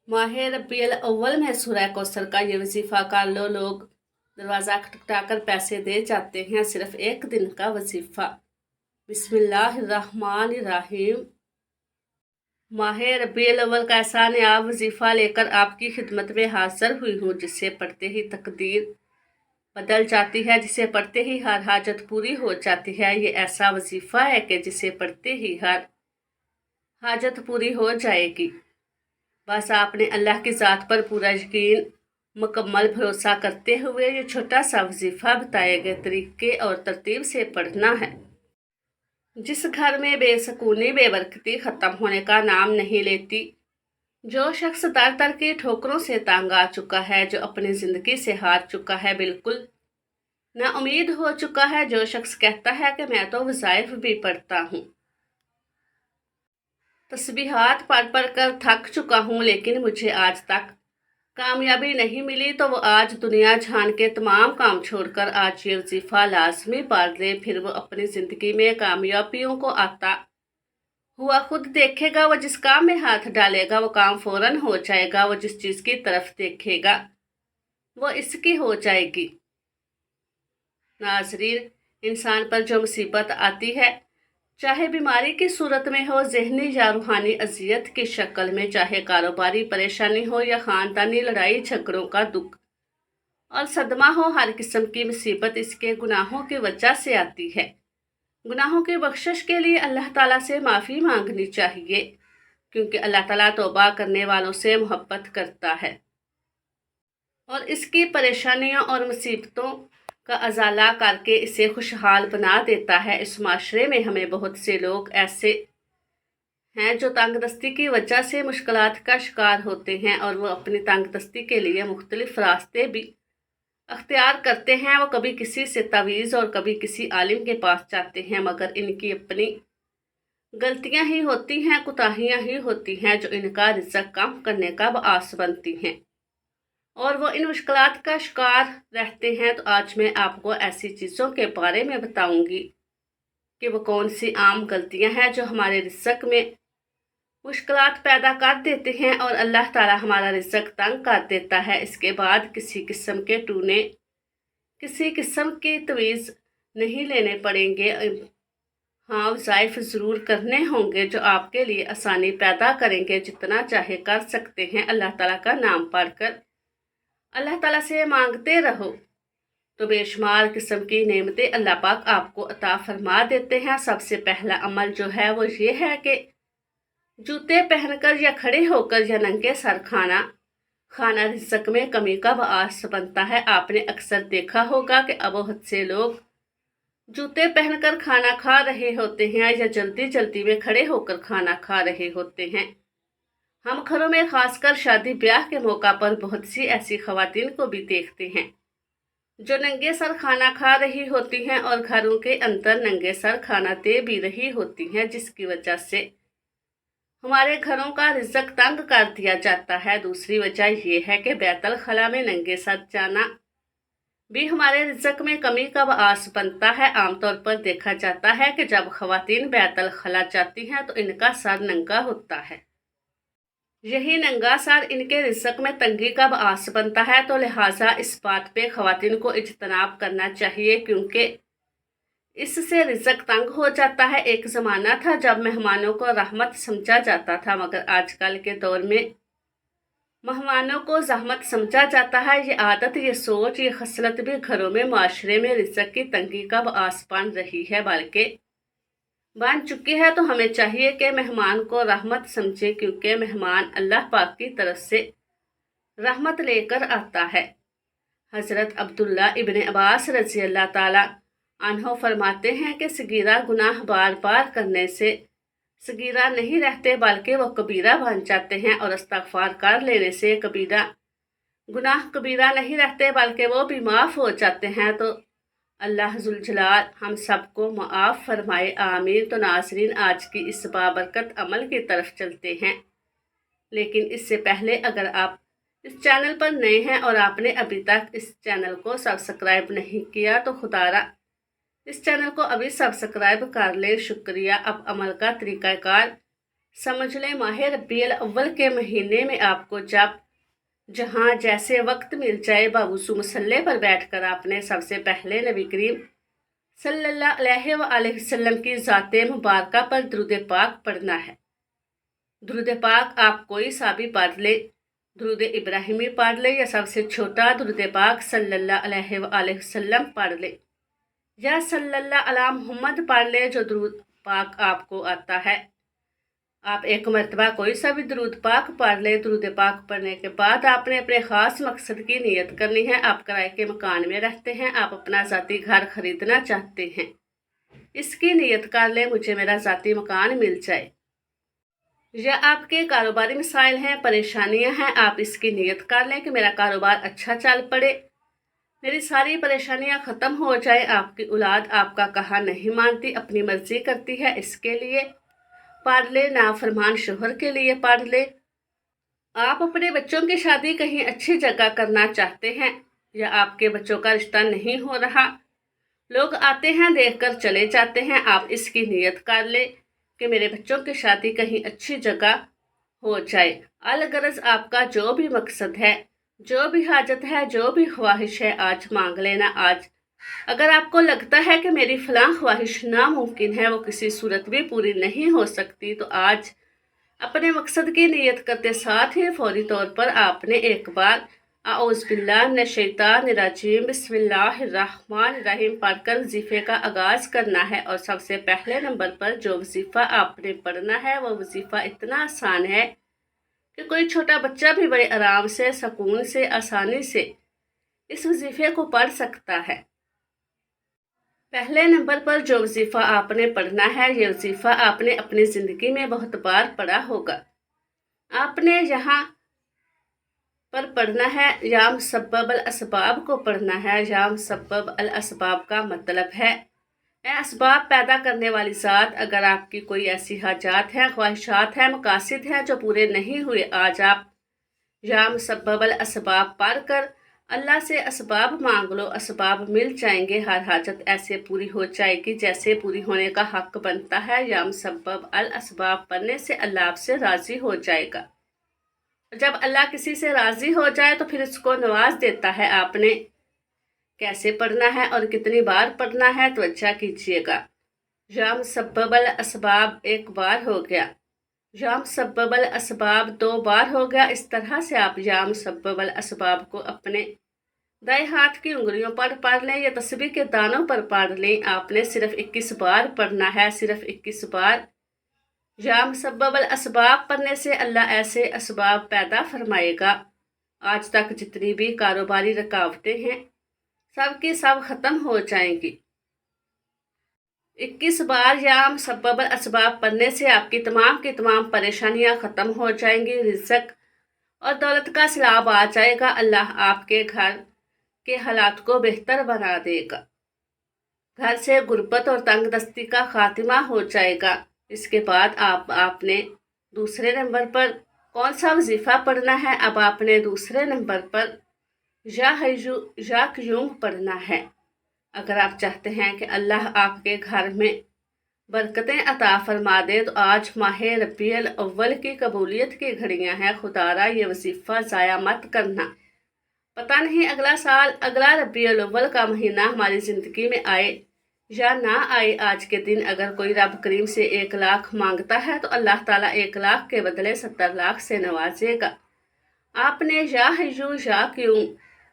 माह रबीउल अव्वल में सूरह कौसर का ये वजीफ़ा कर लो। लोग दरवाज़ा खटखटाकर पैसे दे जाते हैं। सिर्फ एक दिन का वजीफ़ा। बिस्मिल्लाहिर्रहमानिर्रहीम। माह रबीउल अव्वल का ऐसा नयाब वजीफ़ा लेकर आपकी खिदमत में हाजिर हुई हूँ, जिसे पढ़ते ही तकदीर बदल जाती है, जिसे पढ़ते ही हर हाजत पूरी हो जाती है। ये ऐसा वजीफ़ा है कि जिसे पढ़ते ही हर हाजत पूरी हो जाएगी। बस आपने अल्लाह की ज़ात पर पूरा यकीन, मुकम्मल भरोसा करते हुए ये छोटा सा वजीफ़ा बताए गए तरीके और तरतीब से पढ़ना है। जिस घर में बेसकूनी बेबरकती ख़त्म होने का नाम नहीं लेती, जो शख्स दर दर की ठोकरों से तंग आ चुका है, जो अपनी ज़िंदगी से हार चुका है, बिल्कुल ना उम्मीद हो चुका है, जो शख्स कहता है कि मैं तो वज़ाइफ भी पढ़ता हूँ, तस्बीहात पढ़ पढ़ कर थक चुका हूँ, लेकिन मुझे आज तक कामयाबी नहीं मिली, तो वो आज दुनिया जहान के तमाम काम छोड़कर आज ये वजीफ़ा लाजमी पढ़ ले। फिर वो अपनी ज़िंदगी में कामयाबियों को आता हुआ खुद देखेगा। वो जिस काम में हाथ डालेगा वो काम फौरन हो जाएगा। वो जिस चीज़ की तरफ देखेगा वो इसकी हो जाएगी। नाज़रीन, इंसान पर जो मुसीबत आती है, चाहे बीमारी की सूरत में हो, ज़हनी या रूहानी अजियत की शक्ल में, चाहे कारोबारी परेशानी हो या ख़ानदानी लड़ाई झगड़ों का दुख और सदमा हो, हर किस्म की मुसीबत इसके गुनाहों की वजह से आती है। गुनाहों की बख्शिश के लिए अल्लाह ताला से माफ़ी मांगनी चाहिए, क्योंकि अल्लाह ताला तौबा करने वालों से मोहब्बत करता है और इसकी परेशानियों और मुसीबतों का अजाला करके इसे खुशहाल बना देता है। इस माशरे में हमें बहुत से लोग ऐसे हैं जो तंगदस्ती की वजह से मुश्किलात का शिकार होते हैं, और वो अपनी तंगदस्ती के लिए मुख्तलिफ रास्ते भी अख्तियार करते हैं। वो कभी किसी से तवीज़ और कभी किसी आलिम के पास जाते हैं, मगर इनकी अपनी गलतियां ही होती हैं, कोताहियां ही होती हैं, जो इनका रिज़्क़ कम करने का बाअस बनती हैं और वो इन मुश्किलात का शिकार रहते हैं। तो आज मैं आपको ऐसी चीज़ों के बारे में बताऊंगी कि वो कौन सी आम गलतियां हैं जो हमारे रिज़्क़ में मुश्किलात पैदा कर देते हैं और अल्लाह ताला हमारा रिज़्क़ तंग कर देता है। इसके बाद किसी किस्म के टूने, किसी किस्म की तवीज़ नहीं लेने पड़ेंगे। हाँ, वज़ाइफ ज़रूर करने होंगे जो आपके लिए आसानी पैदा करेंगे। जितना चाहे कर सकते हैं। अल्लाह ताला का नाम पढ़कर अल्लाह ताला से मांगते रहो तो बेशुमार किस्म की नेमतें अल्लाह पाक आपको अता फरमा देते हैं। सबसे पहला अमल जो है वो ये है कि जूते पहनकर या खड़े होकर या नंगे सर खाना खाना रिज़्क़ में कमी का बाअस बनता है। आपने अक्सर देखा होगा कि अब बहुत से लोग जूते पहनकर खाना खा रहे होते हैं या जल्दी जल्दी में खड़े होकर खाना खा रहे होते हैं। हम घरों में खासकर शादी ब्याह के मौका पर बहुत सी ऐसी खवातीन को भी देखते हैं जो नंगे सर खाना खा रही होती हैं और घरों के अंदर नंगे सर खाना दे भी रही होती हैं, जिसकी वजह से हमारे घरों का रिज़्क़ तंग कर दिया जाता है। दूसरी वजह यह है कि बैतुल खला में नंगे सर जाना भी हमारे रिज़्क़ में कमी का बाअस बनता है। आमतौर पर देखा जाता है कि जब खवातीन बैतुल खला जाती हैं तो इनका सर नंगा होता है। यही नंगा सर इनके रिज़्क़ में तंगी का बाअस बनता है। तो लिहाजा इस बात पे खवातीन को इज्तनाब करना चाहिए, क्योंकि इससे रिज़्क़ तंग हो जाता है। एक ज़माना था जब मेहमानों को रहमत समझा जाता था, मगर आजकल के दौर में मेहमानों को ज़हमत समझा जाता है। ये आदत, ये सोच, ये खसलत भी घरों में, माशरे में रिज़्क़ की तंगी का बाअस बन रही है, बल्कि बन चुकी है। तो हमें चाहिए कि मेहमान को रहमत समझे, क्योंकि मेहमान अल्लाह पाक की तरफ से रहमत लेकर आता है। हज़रत अब्दुल्ला इब्न अब्बास रज़ी अल्लाह ताला अन्हो फरमाते हैं कि सगीरा गुनाह बार बार करने से सगीरा नहीं रहते, बल्कि वो कबीरा बन जाते हैं, और इस्तग़फ़ार कर लेने से कबीरा गुनाह कबीरा नहीं रहते, बल्कि वो भी माफ़ हो जाते हैं। तो अल्लाह ज़ुल जलाल हम सबको माफ़ फरमाए, आमीन। तो नाज़रीन, आज की इस बाबरकत अमल की तरफ चलते हैं, लेकिन इससे पहले अगर आप इस चैनल पर नए हैं और आपने अभी तक इस चैनल को सब्सक्राइब नहीं किया तो खुदारा इस चैनल को अभी सब्सक्राइब कर लें। शुक्रिया। अब अमल का तरीक़ाकार समझ लें माह रबीउल अव्वल के महीने में आपको जहाँ जैसे वक्त मिल जाए बावुज़ू मुसल्ले पर बैठकर आपने सबसे पहले नबी करीम सल्लल्लाहु अलैहि वसल्लम की ज़ाते मुबारका पर दुरूद पाक पढ़ना है। दुरूद पाक आप कोई सा भी पढ़ ले, दुरूद इब्राहिमी पढ़ ले या सबसे छोटा दुरूद पाक सल्लल्लाहु अलैहि वसल्लम पढ़ ले या सल्लल्लाहु अला मुहम्मद पढ़ ले जो दुरूद पाक आपको आता है। आप एक मरतबा कोई सा भी दुरूद पाक पढ़ ले। दुरूद पाक पढ़ने के बाद आपने अपने ख़ास मकसद की नियत करनी है। आप किराए के मकान में रहते हैं, आप अपना ज़ाती घर ख़रीदना चाहते हैं, इसकी नियत कर ले मुझे मेरा ज़ाती मकान मिल जाए। या आपके कारोबारी मसाइल हैं, परेशानियां हैं, आप इसकी नियत कर लें कि मेरा कारोबार अच्छा चल पड़े, मेरी सारी परेशानियां ख़त्म हो जाए। आपकी औलाद आपका कहा नहीं मानती, अपनी मर्ज़ी करती है, इसके लिए पढ़ ले। नाफरमान शोहर के लिए पढ़ ले। आप अपने बच्चों की शादी कहीं अच्छी जगह करना चाहते हैं या आपके बच्चों का रिश्ता नहीं हो रहा, लोग आते हैं देखकर चले जाते हैं, आप इसकी नियत कर ले कि मेरे बच्चों की शादी कहीं अच्छी जगह हो जाए। अलगरज आपका जो भी मकसद है, जो भी हाजत है, जो भी ख्वाहिश है, आज मांग लेना। आज अगर आपको लगता है कि मेरी फ़लाँ ख्वाहिश नामुमकिन है, वो किसी सूरत भी पूरी नहीं हो सकती, तो आज अपने मकसद की नियत करते साथ ही फौरी तौर पर आपने एक बार औज़ बिल्लाहि मिनश शैतानिर रजीम बिस्मिल्लाहिर्रहमानिर्रहीम पढ़कर वजीफ़े का आगाज़ करना है। और सबसे पहले नंबर पर जो वजीफ़ा आपने पढ़ना है वो वजीफ़ा इतना आसान है कि कोई छोटा बच्चा भी बड़े आराम से, सुकून से, आसानी से इस वजीफ़े को पढ़ सकता है। पहले नंबर पर जो वजीफ़ा आपने पढ़ना है, ये वजीफ़ा आपने अपनी ज़िंदगी में बहुत बार पढ़ा होगा। आपने यहाँ पर पढ़ना है या मुसब्बब अल असबाब को पढ़ना है। या मुसब्बब अल असबाब का मतलब है असबाब पैदा करने वाली ज़ात। अगर आपकी कोई ऐसी हाजात हैं, ख्वाहिशात हैं, मकासिद हैं जो पूरे नहीं हुए, आज आप या मुसब्बब अल असबाब पढ़ कर अल्लाह से असबाब मांग लो, असबाब मिल जाएंगे। हर हाजत ऐसे पूरी हो जाएगी जैसे पूरी होने का हक बनता है। या मुसब्बब अल असबाब पढ़ने से अल्लाह आपसे राज़ी हो जाएगा। जब अल्लाह किसी से राज़ी हो जाए तो फिर उसको नवाज देता है। आपने कैसे पढ़ना है और कितनी बार पढ़ना है, तवज्जो कीजिएगा। या मुसब्बब अल असबाब एक बार हो गया, या मुसब्बब अल असबाब 2 बार हो गया। इस तरह से आप या मुसब्बब अल असबाब को अपने दाएं हाथ की उंगलियों पर पढ़ लें या तस्बीह के दानों पर पढ़ लें। आपने सिर्फ 21 बार पढ़ना है, सिर्फ 21 बार। या मुसब्बब अल असबाब पढ़ने से अल्लाह ऐसे असबाब पैदा फरमाएगा, आज तक जितनी भी कारोबारी रुकावटें हैं सब की सब ख़त्म हो जाएंगी। 21 बार या मुसब्बब अल असबाब पढ़ने से आपकी तमाम की तमाम परेशानियां ख़त्म हो जाएंगी, रिज़्क़ और दौलत का सैलाब आ जाएगा। अल्लाह आपके घर के हालात को बेहतर बना देगा। घर से गुर्बत और तंगदस्ती का खात्मा हो जाएगा। इसके बाद आपने दूसरे नंबर पर कौन सा वजीफ़ा पढ़ना है? अब आपने दूसरे नंबर पर या हय्यू या क़य्यूम पढ़ना है। अगर आप चाहते हैं कि अल्लाह आपके घर में बरकतें अता फरमा दे तो आज माह रबीउल अव्वल की कबूलियत की घड़ियां हैं। खुदारा ये वजीफ़ा ज़ाया मत करना। पता नहीं अगला साल, अगला रबीउल अव्वल का महीना हमारी ज़िंदगी में आए या ना आए। आज के दिन अगर कोई रब करीम से 1 लाख मांगता है तो अल्लाह ताला 1 लाख के बदले 70 लाख से नवाजेगा। आपने या हय्यू या क़य्यूम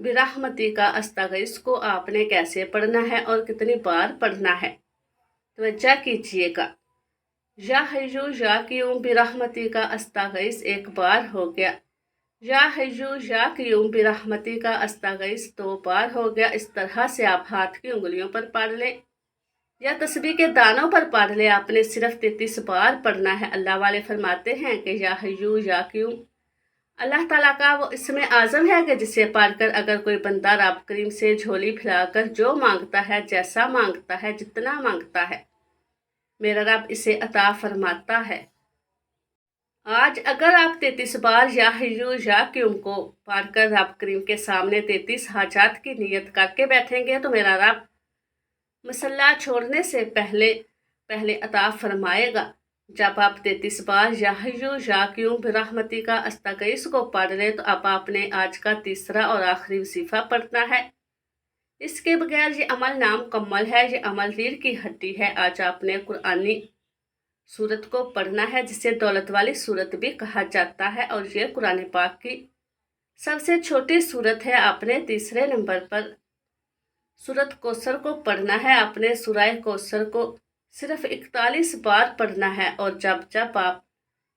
बिरहमती का अस्तगीस को आपने कैसे पढ़ना है और कितनी बार पढ़ना है, तवज्जो कीजिएगा। या हय्यू या क़य्यूम बिरहमती का अस्तगीस 1 बार हो गया। या हय्यू या क़य्यूम बिरहमती का अस्तगीस 2 बार हो गया। इस तरह से आप हाथ की उंगलियों पर पढ़ लें या तस्बीह के दानों पर पढ़ ले। आपने सिर्फ 33 बार पढ़ना है। अल्लाह वाले फरमाते हैं कि या हय्यू या क़य्यूम अल्लाह ताला का वो इसमें आज़म है कि जिसे पढ़कर अगर कोई बंदा रब करीम से झोली फैलाकर जो मांगता है, जैसा मांगता है, जितना मांगता है, मेरा रब इसे अता फरमाता है। आज अगर आप 33 बार या हय्यू या क़य्यूम को पढ़कर रब करीम के सामने 33 हाजात की नियत करके बैठेंगे तो मेरा रब मसल्ला छोड़ने से पहले अता फरमाएगा। जब आप 33 बार या हय्यू या क्यूम बिरहमती का अस्तगीस को पढ़ लें तो अब आपने आज का तीसरा और आखिरी वजीफा पढ़ना है। इसके बगैर ये अमल नामुकम्मल है, ये अमल रीढ़ की हड्डी है। आज आपने कुरानी सूरत को पढ़ना है जिसे दौलत वाली सूरत भी कहा जाता है और ये कुरान पाक की सबसे छोटी सूरत है। आपने तीसरे नंबर पर सूरत कौसर को पढ़ना है। आपने सूरह कौसर को सिर्फ 41 बार पढ़ना है और जब जब आप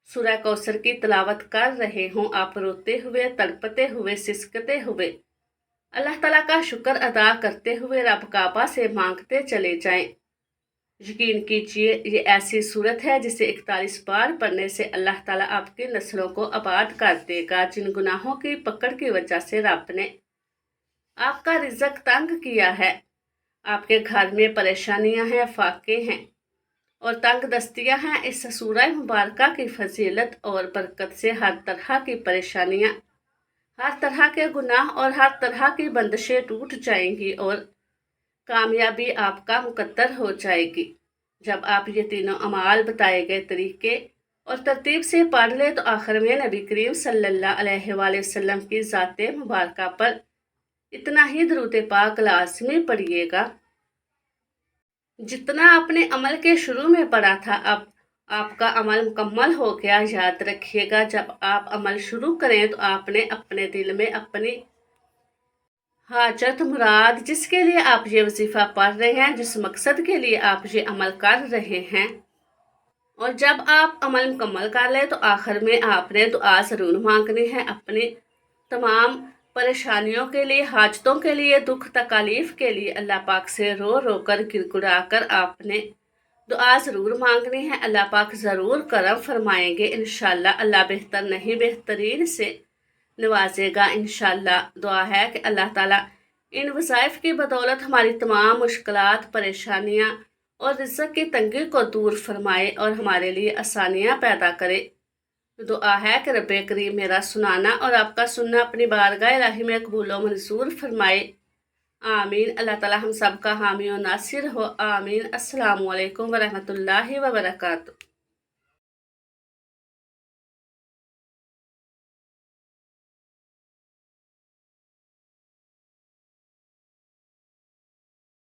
सूरह कौसर की तिलावत कर रहे हों आप रोते हुए, तड़पते हुए, सिसकते हुए, अल्लाह ताला का शुक्र अदा करते हुए रब काबा से मांगते चले जाएं। यकीन कीजिए ये ऐसी सूरत है जिसे 41 बार पढ़ने से अल्लाह ताला आपकी नस्लों को आबाद कर देगा। जिन गुनाहों की पकड़ की वजह से रब ने आपका रिज़्क तंग किया है, आपके घर में परेशानियां हैं, फाके हैं और तंग दस्तियां हैं, इस सूरह मुबारका की फजीलत और बरकत से हर तरह की परेशानियां, हर तरह के गुनाह और हर तरह की बंदिशें टूट जाएंगी और कामयाबी आपका मुकद्दर हो जाएगी। जब आप ये तीनों अमाल बताए गए तरीके और तरतीब से पढ़ ले तो आखिर में नबी करीम सल्लल्लाहु अलैहि वसल्लम की ज़ाते मुबारका पर इतना ही दरूद पाक लाज़मी पढ़िएगा जितना आपने अमल के शुरू में पढ़ा था। अब आपका अमल मुकम्मल हो गया। याद रखिएगा जब आप अमल शुरू करें तो आपने अपने दिल में अपनी हाजत मुराद जिसके लिए आप ये वजीफ़ा पढ़ रहे हैं, जिस मकसद के लिए आप ये अमल कर रहे हैं, और जब आप अमल मुकम्मल कर लें तो आखिर में आपने दुआ ज़रूर मांगनी है। अपनी तमाम परेशानियों के लिए, हाजतों के लिए, दुख तकालीफ के लिए अल्लाह पाक से रो रो कर गिड़गिड़ा कर आपने दुआ ज़रूर मांगनी है। अल्लाह पाक ज़रूर करम फरमाएंगे इंशाअल्लाह। अल्लाह बेहतर नहीं बेहतरीन से नवाजेगा इंशाअल्लाह। दुआ है कि अल्लाह ताला इन वज़ाइफ की बदौलत हमारी तमाम मुश्किलात, परेशानियाँ और रिज़्क़ की तंगी को दूर फरमाए और हमारे लिए आसानियाँ पैदा करे। दुआ है कि रब्बे करीम मेरा सुनाना और आपका सुनना अपनी बारगाह इलाही में कबूल व मंजूर फरमाए। आमीन। अल्लाह ताला हम सब का हामी और नासिर हो। आमीन। अस्सलामु अलैकुम वरहमतुल्लाहि व बरकातुहू।